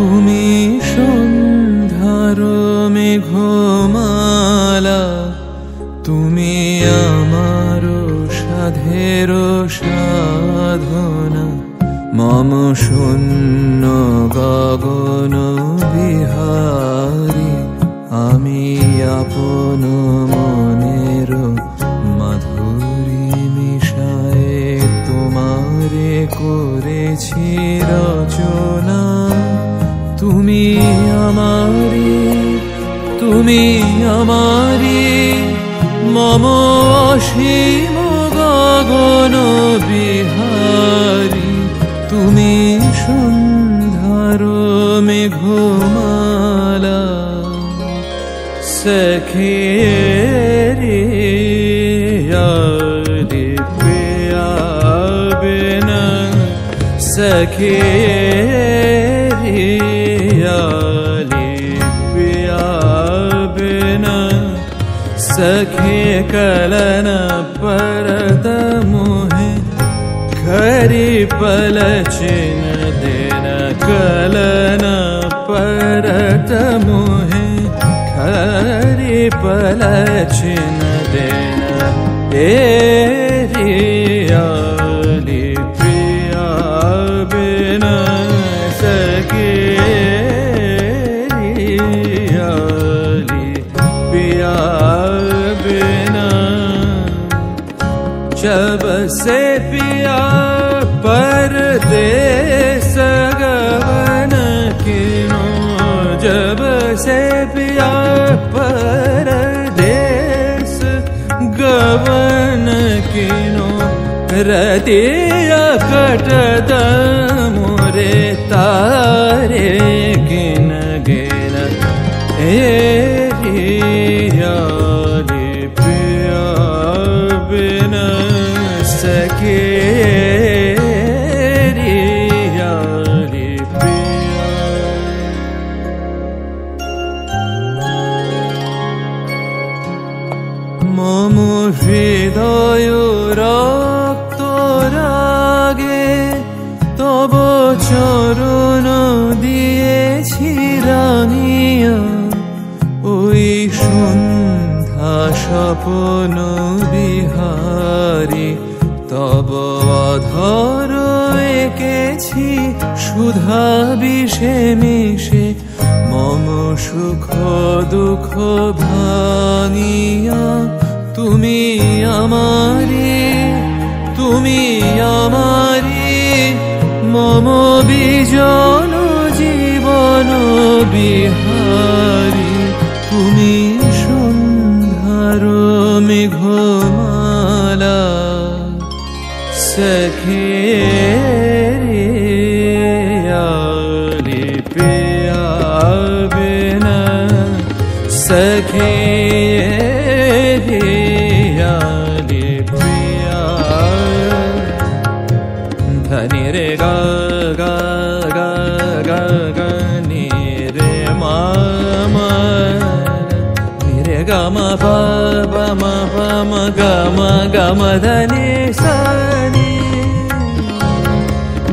তুমি সন্ধ্যার মেঘমালা, তুমি আমার সাধের সাধনা। মম শূন্য গগন বিহারী, আমি আপন মনের মাধুরী মিশায়ে তোমারে করেছি রচনা। তুমি আমারি, তুমি আমারি, মম অসীম গগন বিহারী। তুমি সন্ধ্যার মেঘমালা, সখী রে यारी पिया बिना, सखी रे यारी पिया बिना। सखी कलन परत मोहे, खरी पलचिन दिन कलन परत मोहे, खरी पलचिन दिन। एरी यारी प्रिया बिना, सखी यारी प्रिया बिना। जब से पिया परदेस गवन किनो, जब से पिया परदेस गवन किनो। रतिया कटत मोरे तारे गिन गिन। एरी यारी पिया बिना, सखी यारी पिया। मम हृदय रक्त रागे, तब चरण दिएछि রাঙিয়া। ওই সন্ধ্যা স্বপ্ন বিহারী, তব অধর এঁকেছি সুধা বিষে মিশে। মম সুখ দুঃখ ভাঙিয়া, তুমি আমারি, তুমি আমারি, মম বিজন জীবন বিহারী। তুমি সন্ধ্যার মেঘমালা, সখী यारी पिया बिना, सखी यारी प्रिया। धनी रे गा गा गा गा गा नी रे मा मा, नी रे गा मा पा पा मा पा मा गा मा धनी सा नी,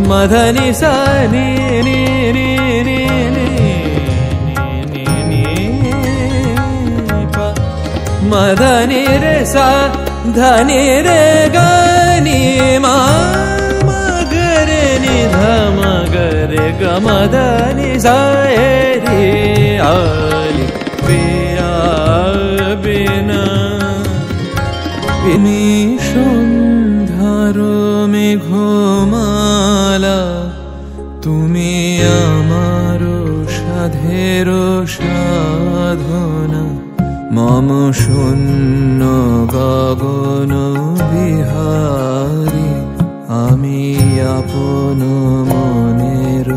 मा धनी सा नी नी नी नी नी नी नी पा। मा धनी रे सा, धनी रे गा नी मा मा ग रे नि ध म ग रे ग म ध नि सा रे यारी पिया बिना। তুমি সন্ধ্যার মেঘমালা, তুমি আমার সাধের সাধনা। মম শূন্য গগন বিহারী, আমি আপন মনের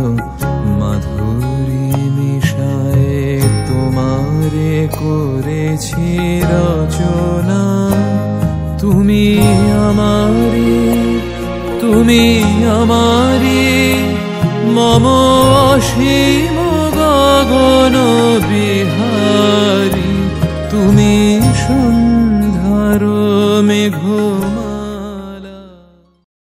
মাধুরী মিশায়ে তোমারে করেছি রচনা। তুমি আমারি, তুমি আমারি, মম অসীম গগন বিহারী। তুমি